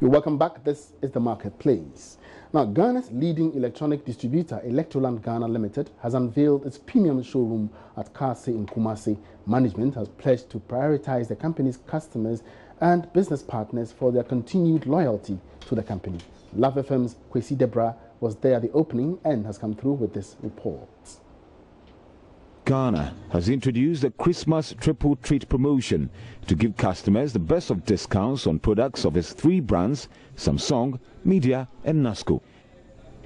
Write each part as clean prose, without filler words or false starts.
You're welcome back. This is the Marketplace. Now, Ghana's leading electronic distributor, Electroland Ghana Limited, has unveiled its premium showroom at Kase in Kumasi. Management has pledged to prioritize the company's customers and business partners for their continued loyalty to the company. Love FM's Kwesi Debra was there at the opening and has come through with this report. Ghana has introduced a Christmas triple treat promotion to give customers the best of discounts on products of its three brands, Samsung, Media and NASCO.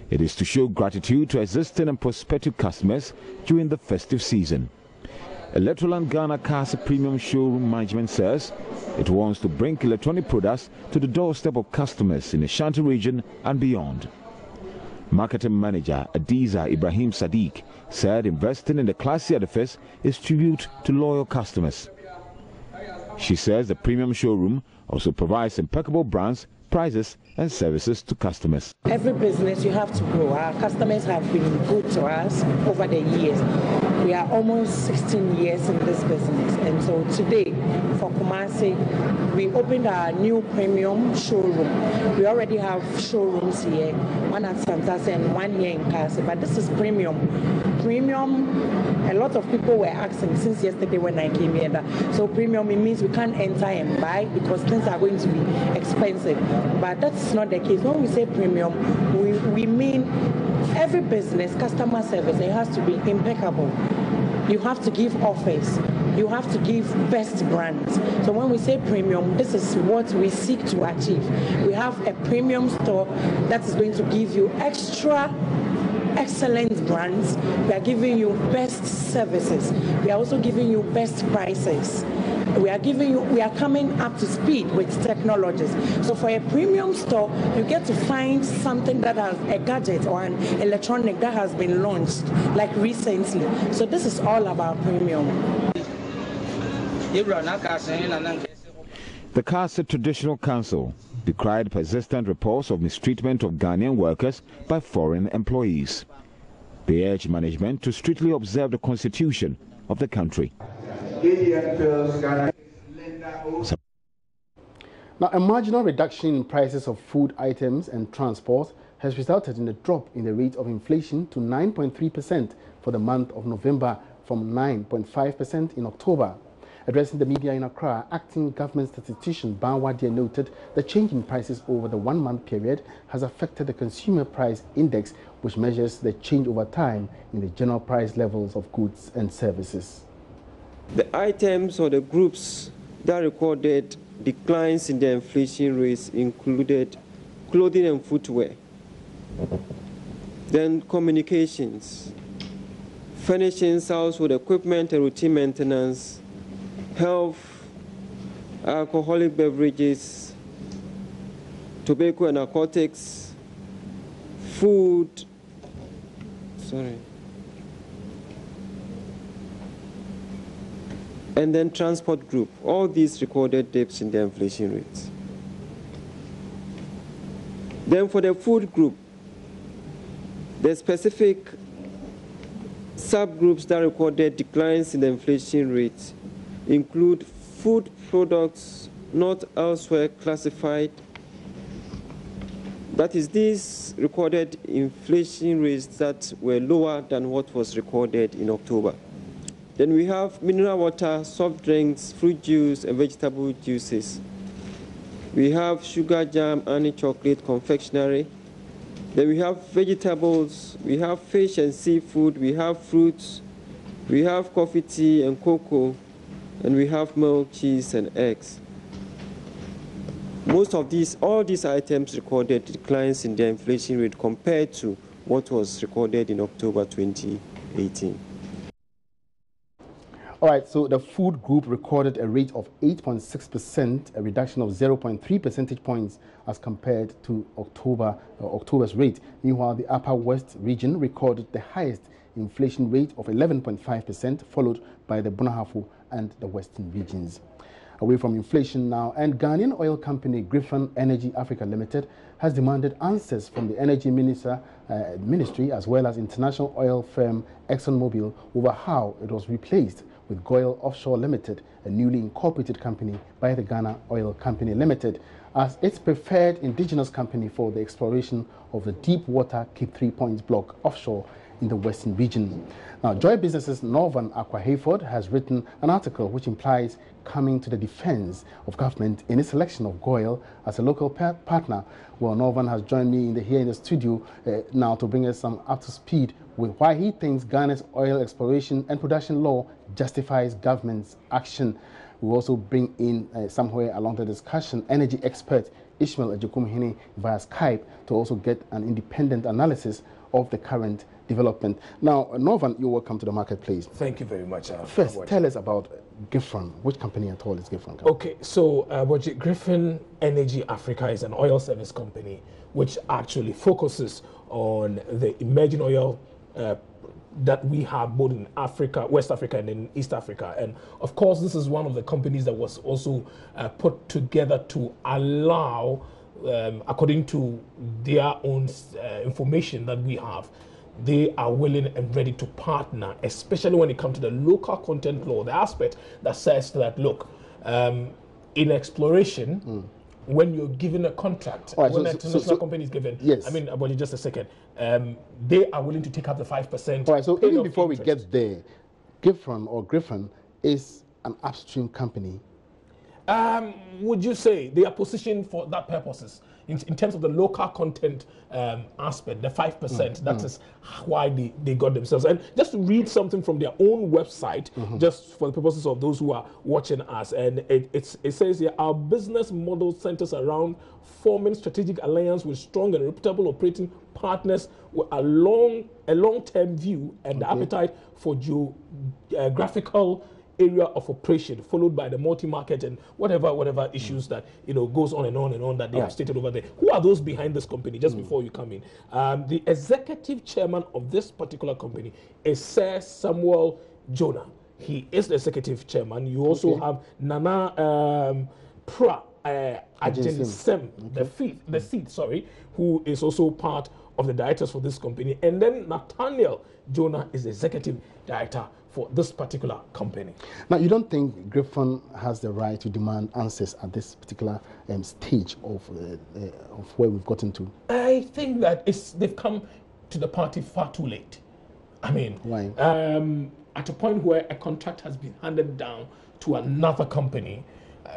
It is to show gratitude to existing and prospective customers during the festive season. Electroland Ghana Kase Premium Showroom Management says it wants to bring electronic products to the doorstep of customers in the Ashanti region and beyond. Marketing manager Adiza Ibrahim Sadiq said investing in the classy edifice is tribute to loyal customers. She says the premium showroom also provides impeccable brands, prices and services to customers. Every business you have to grow. Our customers have been good to us over the years. We are almost 16 years in this business, and so today for Kumasi we opened our new premium showroom. We already have showrooms here, one at Santase and one here in Kase, but this is premium. A lot of people were asking since yesterday when I came here that, so premium, it means we can't enter and buy because things are going to be expensive, but that's not the case. When we say premium, we mean every business customer service, it has to be impeccable. You have to give offers, you have to give best brands. So when we say premium, this is what we seek to achieve. We have a premium store that is going to give you extra excellent brands. We are giving you best services. We are also giving you best prices. We are coming up to speed with technologies. So for a premium store, you get to find something that has a gadget or an electronic that has been launched, like recently. So this is all about premium. The Kase Traditional Council decried persistent reports of mistreatment of Ghanaian workers by foreign employees. They urged management to strictly observe the constitution of the country. Now, a marginal reduction in prices of food items and transport has resulted in a drop in the rate of inflation to 9.3% for the month of November from 9.5% in October. Addressing the media in Accra, acting government statistician Ban Wadia noted the change in prices over the one-month period has affected the consumer price index, which measures the change over time in the general price levels of goods and services. The items or the groups that recorded declines in the inflation rates included clothing and footwear, then communications, furnishings, household equipment and routine maintenance, health, alcoholic beverages, tobacco and narcotics, food, and then transport group. All these recorded dips in the inflation rates. Then for the food group, the specific subgroups that recorded declines in the inflation rates include food products not elsewhere classified. That is, these recorded inflation rates that were lower than what was recorded in October. Then we have mineral water, soft drinks, fruit juice, and vegetable juices. We have sugar, jam, honey, chocolate, confectionery. Then we have vegetables, we have fish and seafood, we have fruits, we have coffee, tea, and cocoa, and we have milk, cheese, and eggs. All these items recorded declines in their inflation rate compared to what was recorded in October 2018. All right, so the food group recorded a rate of 8.6%, a reduction of 0.3 percentage points as compared to October's rate. Meanwhile, the Upper West region recorded the highest inflation rate of 11.5%, followed by the Bunahafo and the Western regions. Away from inflation now, and Ghanaian oil company Griffin Energy Africa Limited has demanded answers from the Energy Ministry as well as international oil firm ExxonMobil over how it was replaced with Goil Offshore Limited, a newly incorporated company by the Ghana Oil Company Limited, as its preferred indigenous company for the exploration of the deep water Cape 3 Points block offshore in the western region. Now, Joy Business's Norvan Aqua Hayford has written an article which implies coming to the defense of government in its selection of Goil as a local partner. Well, Norvan has joined me here in the studio now to bring us some up to speed with why he thinks Ghana's oil exploration and production law justifies government's action. We'll also bring in somewhere along the discussion energy expert Ishmael Ejekumhene via Skype to also get an independent analysis of the current development. Now, Norvan, you're welcome to the marketplace. Thank you very much. First, tell us about Griffin. Which company at all is Griffin? Okay, so Griffin Energy Africa is an oil service company which actually focuses on the emerging oil that we have both in Africa, West Africa and in East Africa. And of course, this is one of the companies that was also put together to allow, according to their own information that we have, they are willing and ready to partner, especially when it comes to the local content law, the aspect that says that, look, in exploration, when you're given a contract, when an international company is given, yes. I mean, about just a second, they are willing to take up the 5%. All right, so even before we get there, Griffin is an upstream company. Would you say they are positioned for that purposes? In terms of the local content aspect, the 5%, that is why they got themselves. And just to read something from their own website, just for the purposes of those who are watching us, and it says here, our business model centers around forming strategic alliance with strong and reputable operating partners with a long-term view and the appetite for geographical area of operation, followed by the multi-market and whatever issues that goes on and on that they have stated over there. Who are those behind this company? Just before you come in, the executive chairman of this particular company is Sir Samuel Jonah. He is the executive chairman. You also have Nana Pra Ajinsem, the seat, who is also part of the directors for this company, and then Nathaniel Jonah is the executive director for this particular company. Now, you don't think Griffin has the right to demand answers at this particular stage of where we've gotten to? I think that they've come to the party far too late. I mean, why? At a point where a contract has been handed down to another company,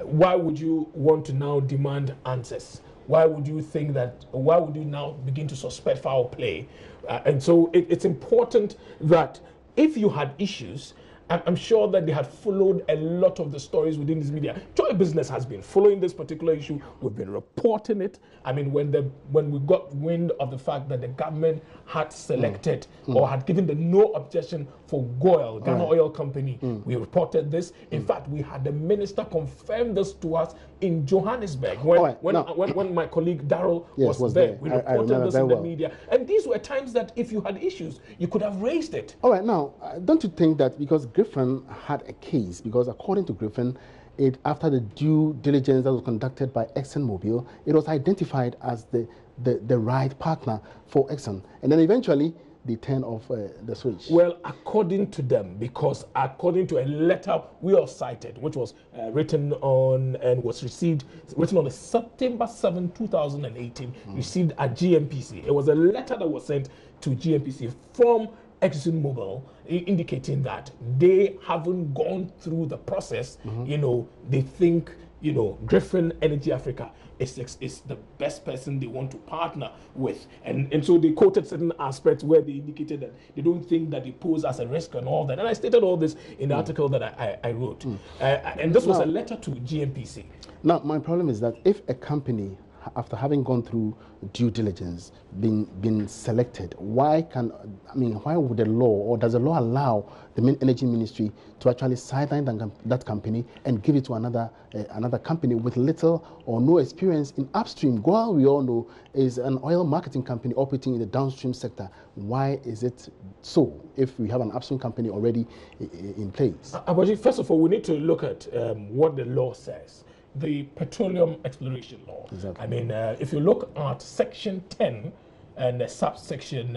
why would you want to now demand answers? Why would you think that? Why would you now begin to suspect foul play? And so it's important that if you had issues, I'm sure that they had followed a lot of the stories within this media. Joy Business has been following this particular issue. We've been reporting it. I mean, when we got wind of the fact that the government had selected or had given the no objection for Goil, Ghana Oil Company, we reported this. In fact, we had the minister confirm this to us in Johannesburg when my colleague Darrell was there. We reported this in the media. And these were times that if you had issues, you could have raised it. All right, now, don't you think that because Griffin had a case, because according to Griffin, after the due diligence that was conducted by ExxonMobil, it was identified as the right partner for Exxon. And then eventually, they turn off the switch. Well, according to them, because according to a letter we all cited, which was written on and was written on September 7, 2018, received at GMPC. It was a letter that was sent to GMPC from ExxonMobil, indicating that they haven't gone through the process. They think Griffin Energy Africa is the best person they want to partner with, and so they quoted certain aspects where they indicated that they don't think that they pose as a risk and all that. And I stated all this in the article that I wrote, and this was a letter to GMPC. Now, my problem is that if a company, after having gone through due diligence, been selected, why would the law, or does the law allow the Energy Ministry to actually sideline that company and give it to another company with little or no experience in upstream? Goil, we all know, is an oil marketing company operating in the downstream sector. Why is it so if we have an upstream company already in place? First of all, we need to look at what the law says. The Petroleum Exploration Law. Exactly. I mean, if you look at Section 10 and subsection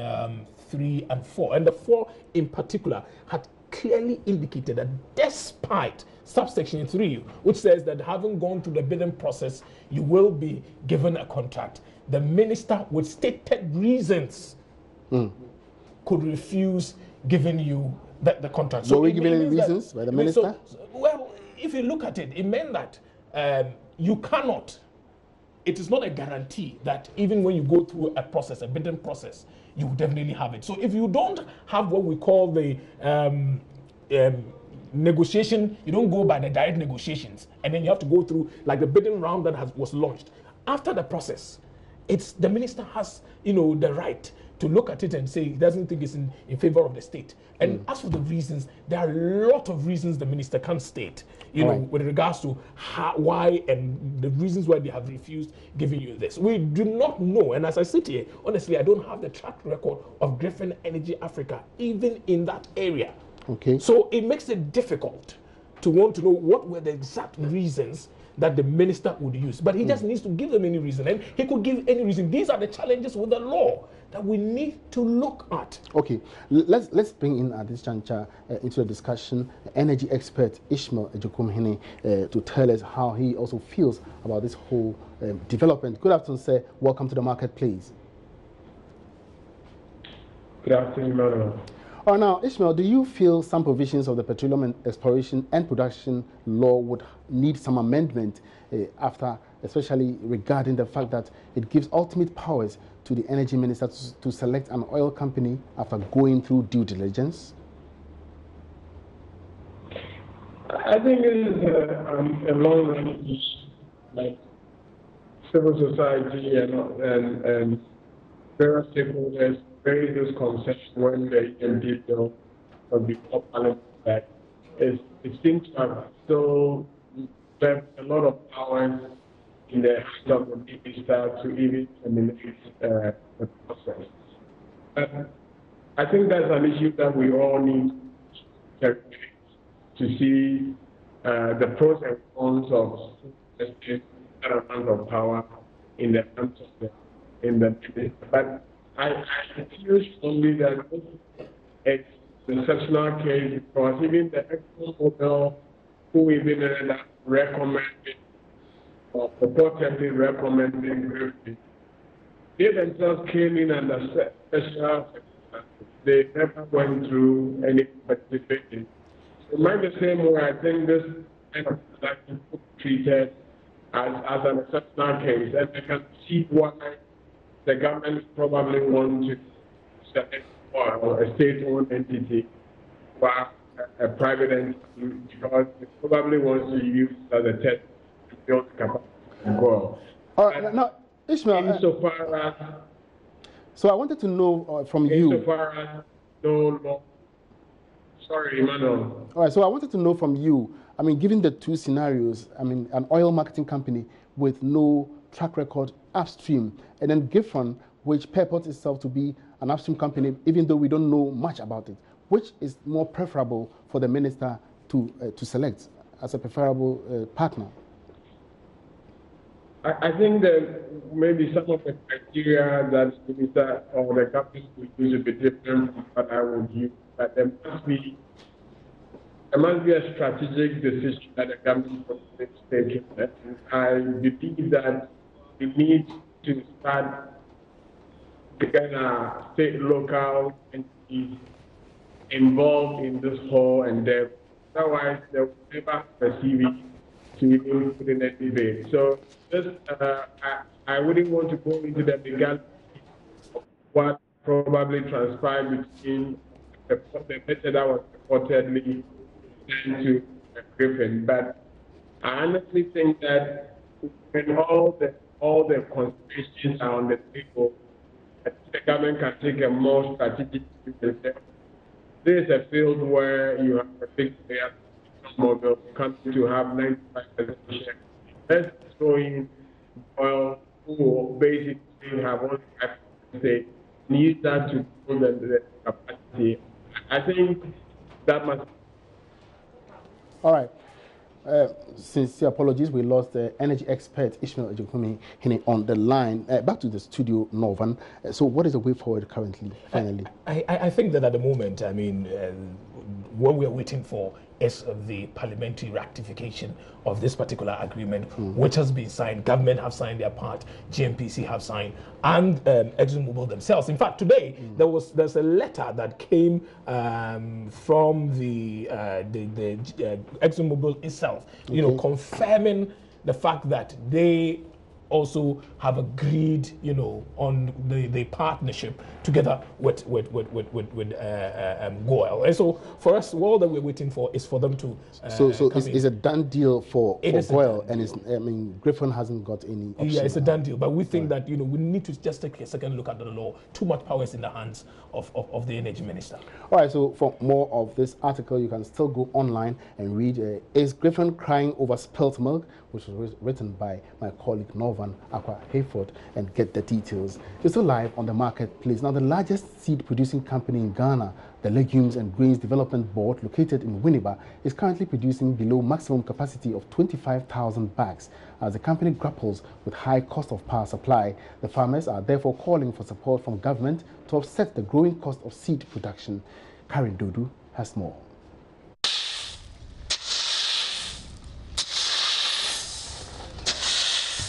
3 and 4, and the 4 in particular had clearly indicated that despite subsection 3, which says that having gone through the bidding process, you will be given a contract, the minister with stated reasons could refuse giving you the contract. So were we given any reasons by the minister? Well, if you look at it, it meant that you cannot, it is not a guarantee that even when you go through a process, a bidding process, you will definitely have it. So if you don't have what we call the negotiation, you don't go by the direct negotiations, and then you have to go through like the bidding round that was launched. After the process, it's the minister has, the right to look at it and say he doesn't think it's in favor of the state. And as for the reasons, there are a lot of reasons the minister can state, with regards to why and the reasons why they have refused giving you this. We do not know, and as I sit here, honestly, I don't have the track record of Griffin Energy Africa, even in that area. Okay. So it makes it difficult to want to know what were the exact reasons that the minister would use. But he just needs to give them any reason, and he could give any reason. These are the challenges with the law that we need to look at. Okay, let's bring in at this juncture into the discussion energy expert Ishmael Ejokumhene to tell us how he also feels about this whole development. Good afternoon, sir. Welcome to the marketplace. Good afternoon, madam. Now, Ishmael, do you feel some provisions of the Petroleum and Exploration and Production Law would need some amendment after, especially regarding the fact that it gives ultimate powers to the energy minister to select an oil company after going through due diligence? I think it is a long range, like civil society and various stakeholders raise this concept when the EMD bill will be parliament back. It seems to have still left a lot of power in the hands of the minister to even terminate the process. I think that's an issue that we all need to see the pros and cons of that amount of power in the hands of the minister. But I feel strongly that it's an exceptional case because even the ExxonMobil, who even recommended or purportedly recommending Griffin, they themselves came in under special circumstances. They never went through any participation. So in the same way, I think this kind of transaction could be treated as an exceptional case, and I can see why the government probably want to select or a state-owned entity for a private entity because it probably wants to use as a test to build capacity and grow. All right, now, Ishmael. Insofar as, so I wanted to know from you. Insofar as no law. Sorry, Emmanuel. All right, so I wanted to know from you. I mean, given the two scenarios, I mean, an oil marketing company with no track record upstream, and then Griffin, which purports itself to be an upstream company, even though we don't know much about it. Which is more preferable for the minister to select as a preferable partner? I think that maybe some of the criteria that the minister or the government would use would be different from what I would use. But there must be a strategic decision that the government is taking. I believe that we need to start getting state, local entities involved in this whole endeavor. Otherwise, they will never perceive it to even put in a debate. So, I wouldn't want to go into the legality of what probably transpired between the method that was reportedly sent to Griffin. But I honestly think that when all the considerations are on the table, the government can take a more strategic decision. This is a field where you have a big player, model, country to have 95% share. Let's throw in oil, who basically have only 5% stake, and use that to build the capacity. I think that must. All right. Sincere apologies, we lost the energy expert Ishmael Ejokumhene on the line. Back to the studio, Norvan. So what is the way forward currently, finally? I think that at the moment, I mean, what we're waiting for is the parliamentary ratification of this particular agreement, which has been signed. Government have signed their part, GMPC have signed, and ExxonMobil themselves. In fact, today there's a letter that came from the ExxonMobil itself, confirming the fact that they also have agreed, on the partnership together with Goel. And so for us, all that we're waiting for is for them to. So it's a done deal for Goel, and Griffin hasn't got any option. Yeah, it's a done deal, but we think that we need to just take a second look at the law. Too much power is in the hands of the energy minister. All right. So for more of this article, you can still go online and read. Is Griffin crying over spilt milk, which was written by my colleague Norvan Aqua Hayford, and get the details. You're still live on the marketplace. Now, the largest seed-producing company in Ghana, the Legumes and Grains Development Board, located in Winneba, is currently producing below maximum capacity of 25,000 bags. As the company grapples with high cost of power supply, the farmers are therefore calling for support from government to offset the growing cost of seed production. Karen Dodu has more.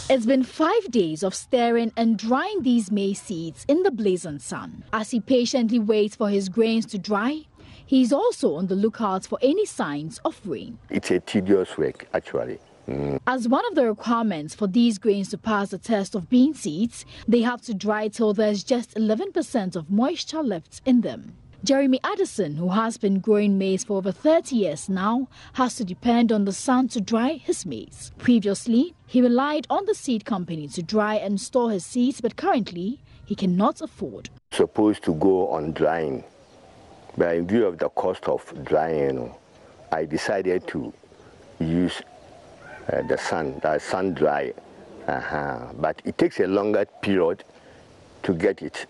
It's been 5 days of stirring and drying these maize seeds in the blazing sun. As he patiently waits for his grains to dry, he's also on the lookout for any signs of rain. It's a tedious work, actually. As one of the requirements for these grains to pass the test of bean seeds, they have to dry till there's just 11% of moisture left in them. Jeremy Addison, who has been growing maize for over 30 years now, has to depend on the sun to dry his maize. Previously, he relied on the seed company to dry and store his seeds, but currently, he cannot afford. Supposed to go on drying, but in view of the cost of drying, I decided to use the sun dry. But it takes a longer period to get it.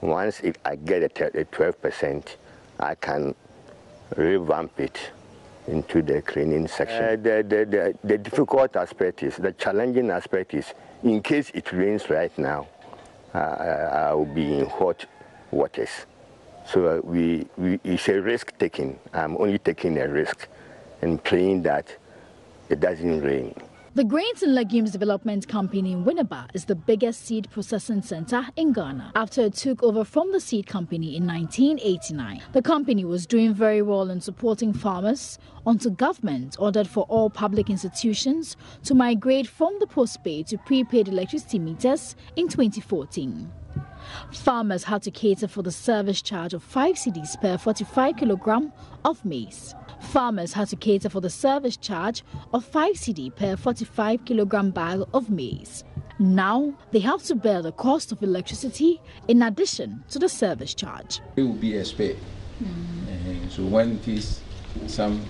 Once I get a 12%, I can revamp it into the cleaning section. The difficult aspect is, the challenging aspect is, in case it rains right now, I will be in hot waters. So it's a risk taking. I'm only taking a risk and praying that it doesn't rain. The Grains and Legumes Development Company in Winneba is the biggest seed processing center in Ghana. After it took over from the seed company in 1989, the company was doing very well in supporting farmers until government ordered for all public institutions to migrate from the postpaid to prepaid electricity meters in 2014. Farmers had to cater for the service charge of 5 cedis per 45 kilogram of maize. Farmers had to cater for the service charge of 5 cedi per 45 kilogram bag of maize. Now they have to bear the cost of electricity in addition to the service charge. It will be a spare. So when it is some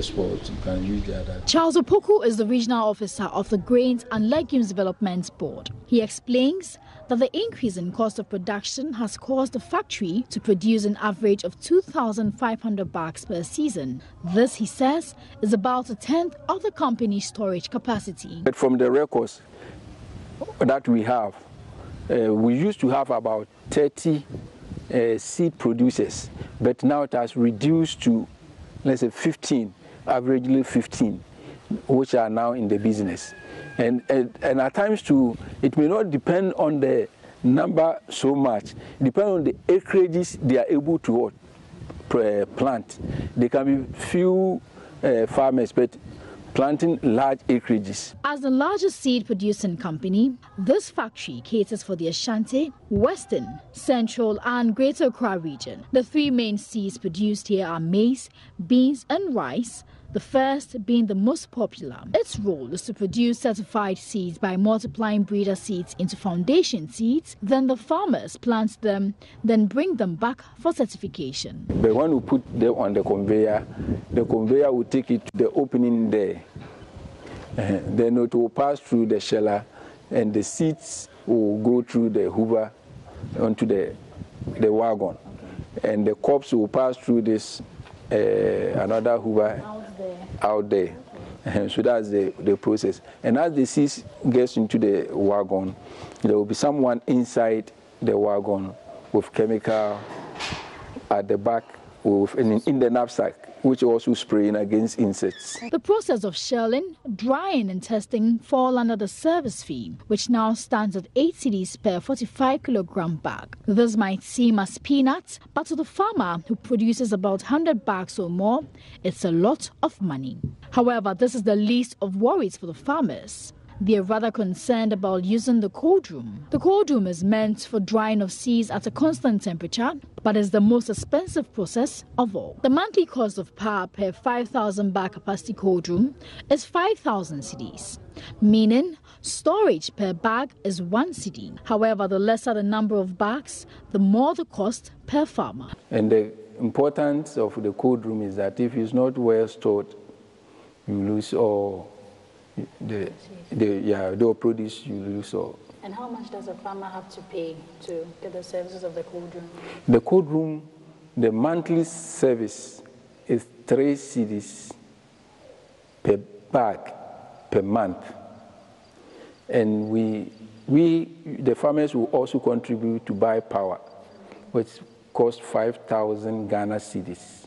spots, you can use the other. Charles Opoku is the regional officer of the Grains and Legumes Development Board. He explains that the increase in cost of production has caused the factory to produce an average of 2,500 bags per season. This, he says, is about a tenth of the company's storage capacity. But from the records that we have, we used to have about 30 seed producers, but now it has reduced to, let's say, 15, averagely 15, which are now in the business. And at times too, it may not depend on the number so much. It depends on the acreages they are able to plant. There can be few farmers, but planting large acreages. As the largest seed producing company, this factory caters for the Ashanti, Western, Central and Greater Accra region. The 3 main seeds produced here are maize, beans and rice, the first being the most popular. Its role is to produce certified seeds by multiplying breeder seeds into foundation seeds. Then the farmers plant them, then bring them back for certification. But when we put them on the conveyor will take it to the opening there. Then it will pass through the sheller and the seeds will go through the hoover onto the wagon. And the crops will pass through this another hoover out there. So that's the process. And as the seeds gets into the wagon, there will be someone inside the wagon with chemical at the back in the knapsack, which also spraying against insects. The process of shelling, drying and testing fall under the service fee, which now stands at 8 cedis per 45 kilogram bag. This might seem as peanuts, but to the farmer who produces about 100 bags or more, it's a lot of money. However, this is the least of worries for the farmers. They are rather concerned about using the cold room. The cold room is meant for drying of seeds at a constant temperature, but is the most expensive process of all. The monthly cost of power per 5,000 bag capacity cold room is 5,000 cedis, meaning storage per bag is 1 cedi. However, the lesser the number of bags, the more the cost per farmer. And the importance of the cold room is that if it's not well stored, you lose all the produce you lose all. And how much does a farmer have to pay to get the services of the cold room? The cold room, the monthly service is 3 cedis per bag per month. And we the farmers will also contribute to buy power, which costs 5,000 Ghana cedis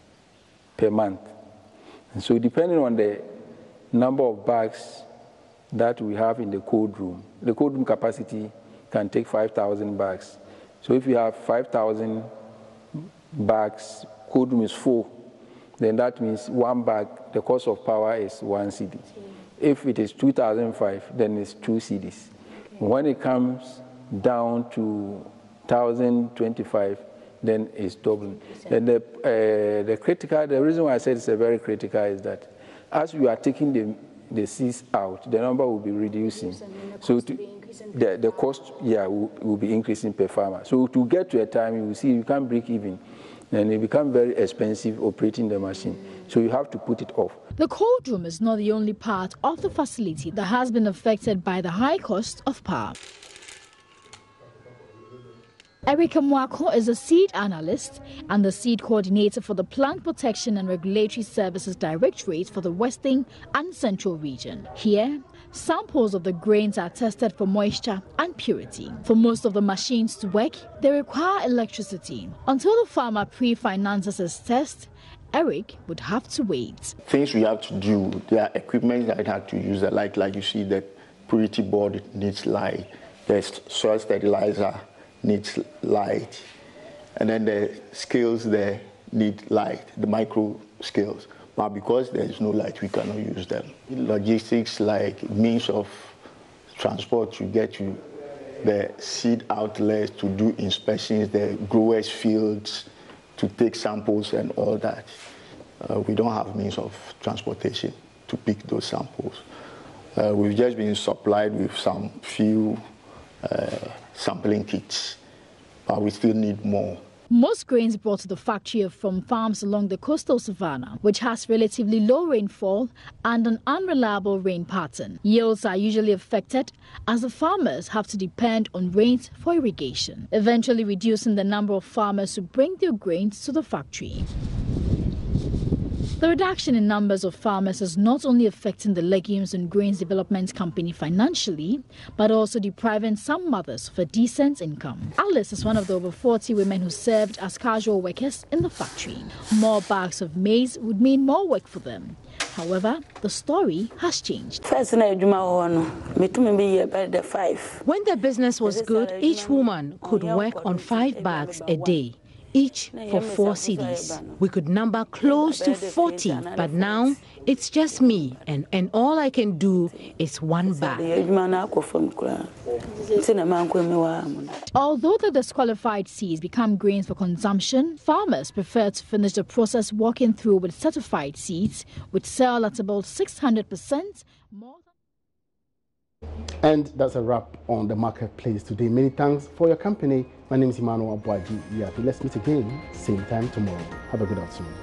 per month. And so depending on the number of bags that we have in the cold room capacity can take 5,000 bags. So if you have 5,000 bags, cold room is full, then that means 1 bag, the cost of power is 1 cedi. If it is 2,005, then it's 2 cedis. When it comes down to 1,025, then it's double. And the reason why I said it's a very critical is that as we are taking the seeds out, the number will be reducing. So the cost, will be increasing per farmer. So to get to a time, you will see you can't break even, and it becomes very expensive operating the machine. So you have to put it off. The cold room is not the only part of the facility that has been affected by the high cost of power. Erica Mwako is a seed analyst and the seed coordinator for the Plant Protection and Regulatory Services Directorate for the Western and Central region. Here, samples of the grains are tested for moisture and purity. For most of the machines to work, they require electricity. Until the farmer pre-finances his test, Eric would have to wait. Things we have to do, there are equipment that I have to use, like you see the purity board needs light, the soil sterilizer needs light, and then the scales there need light, the micro scales. But because there is no light, we cannot use them. Logistics, like means of transport to get to the seed outlets, to do inspections, the growers' fields, to take samples and all that. We don't have means of transportation to pick those samples. We've just been supplied with some few sampling kits, but we still need more. Most grains brought to the factory are from farms along the coastal savannah, which has relatively low rainfall and an unreliable rain pattern. Yields are usually affected as the farmers have to depend on rains for irrigation, eventually reducing the number of farmers who bring their grains to the factory. The reduction in numbers of farmers is not only affecting the Legumes and Grains Development Company financially, but also depriving some mothers of a decent income. Alice is one of the over 40 women who served as casual workers in the factory. More bags of maize would mean more work for them. However, the story has changed. When the business was good, each woman could work on 5 bags a day, each for 4 cedis. We could number close to 40, but now it's just me, and all I can do is 1 bag. Although the disqualified seeds become grains for consumption, farmers prefer to finish the process walking through with certified seeds, which sell at about 600% more. And that's a wrap on the marketplace today. Many thanks for your company. My name is Emmanuel Abuaji. Let's meet again, same time tomorrow. Have a good afternoon.